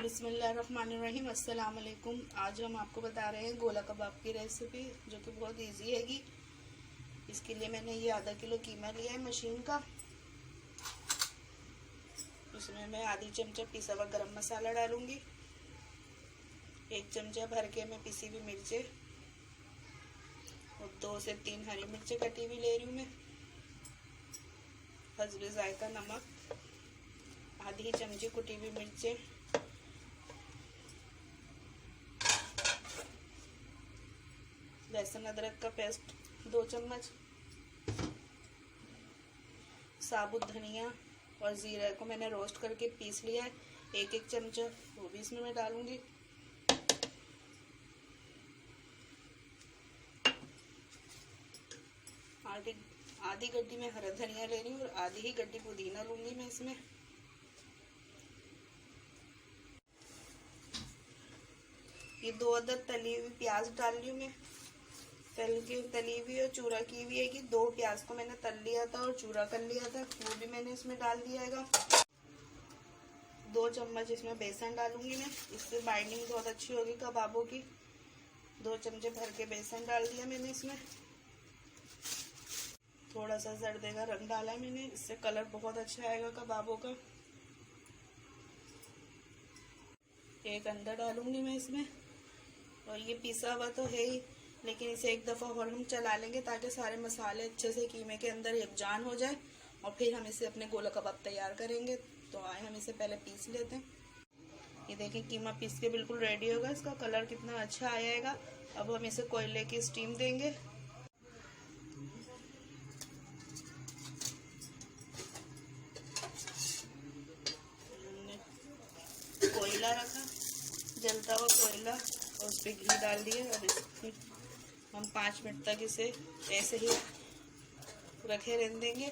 बिस्मिल्लाहिर्रहमानिर्रहीम। अस्सलाम वालेकुम। आज हम आपको बता रहे हैं गोला कबाब की रेसिपी, जो कि बहुत इजी हैगी। इसके लिए मैंने ये आधा किलो कीमा लिया है मशीन का। उसमें मैं आधी चमचा पिसा हुआ गरम मसाला डालूंगी। 1 चमचा भर के मैं पिसी हुई मिर्चें और 2 से 3 हरी मिर्चें कटी हुई ले रही हूँ मैं। हस्बे जायका नमक, आधी चमची कुटी हुई मिर्चें, लहसुन अदरक का पेस्ट 2 चम्मच, साबुत धनिया और जीरा को मैंने रोस्ट करके पीस लिया है 1-1 चमचा, वो भी इसमें मैं डालूंगी। आधी गड्डी में हरा धनिया ले रही हूँ और आधी ही गड्डी पुदीना लूंगी मैं इसमें। ये 2 अदद तली हुई प्याज डाल रही हूँ मैं। तली हुई और चूरा की हुई है कि 2 प्याज को मैंने तल लिया था और चूरा कर लिया था, वो भी मैंने इसमें डाल दिया है। 2 चम्मच इसमें बेसन डालूंगी मैं, इससे बाइंडिंग बहुत अच्छी होगी कबाबों की। 2 चमचे भर के बेसन डाल दिया मैंने इसमें। थोड़ा सा जर्दे का रंग डाला है मैंने, इससे कलर बहुत अच्छा आएगा कबाबों का। 1 अंडा डालूंगी मैं इसमें। और ये पिसा हुआ तो है ही, लेकिन इसे एक दफ़ा और हम चला लेंगे ताकि सारे मसाले अच्छे से कीमे के अंदर यकजान हो जाए, और फिर हम इसे अपने गोला कबाब तैयार करेंगे। तो आए हम इसे पहले पीस लेते हैं। ये देखें कीमा पीस के बिल्कुल रेडी होगा, इसका कलर कितना अच्छा आएगा। अब हम इसे कोयले की स्टीम देंगे। कोयला रखा, जलता हुआ कोयला, और उस पर घी डाल दिए। और इसमें हम 5 मिनट तक इसे ऐसे ही रखे रहने देंगे।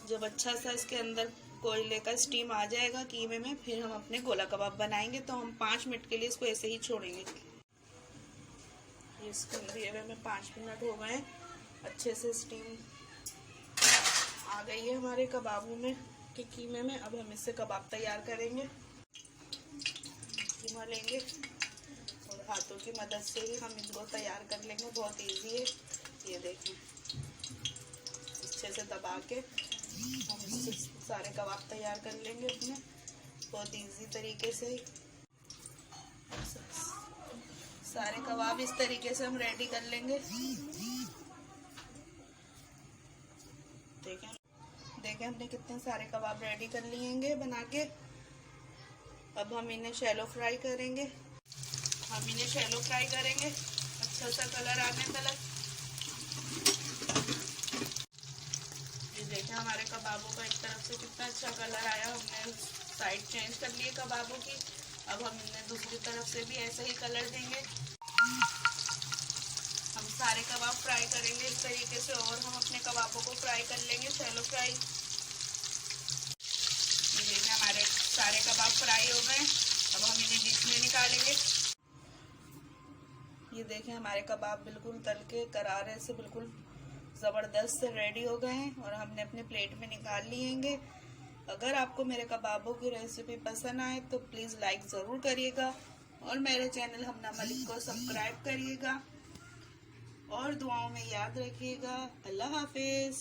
जब अच्छा सा इसके अंदर कोयले का स्टीम आ जाएगा कीमे में, फिर हम अपने गोला कबाब बनाएंगे। तो हम 5 मिनट के लिए इसको ऐसे ही छोड़ेंगे। इसको दिए हुए में 5 मिनट हो गए, अच्छे से स्टीम आ गई है हमारे कबाबों में के कीमे में। अब हम इससे कबाब तैयार करेंगे। कीमा लेंगे और हाथों की मदद से ही हम इनको तैयार कर लेंगे, बहुत इजी है। ये देखें, अच्छे से दबा के हम इससे सारे कबाब तैयार कर लेंगे अपने, बहुत इजी तरीके से। सारे कबाब इस तरीके से हम रेडी कर लेंगे। देखें हमने कितने सारे कबाब रेडी कर लिए बना के। अब हम इन्हें शैलो फ्राई करेंगे। अच्छा सा कलर आने तक। ये देखें हमारे कबाबों का एक तरफ से कितना अच्छा कलर आया। हमने साइड चेंज कर लिए कबाबों की। अब हम इन्हें दूसरी तरफ से भी ऐसा ही कलर देंगे। हम सारे कबाब फ्राई करेंगे इस तरीके से, और हम अपने कबाबों को फ्राई कर लेंगे शैलो फ्राई। ये देखें हमारे सारे कबाब फ्राई हो गए। अब हम इन्हें डिश में निकालेंगे। ये देखें हमारे कबाब बिल्कुल तल के करारे से बिल्कुल ज़बरदस्त से रेडी हो गए हैं, और हमने अपने प्लेट में निकाल लिए। अगर आपको मेरे कबाबों की रेसिपी पसंद आए तो प्लीज़ लाइक ज़रूर करिएगा, और मेरे चैनल हमना मलिक को सब्सक्राइब करिएगा, और दुआओं में याद रखिएगा। अल्लाह हाफिज़।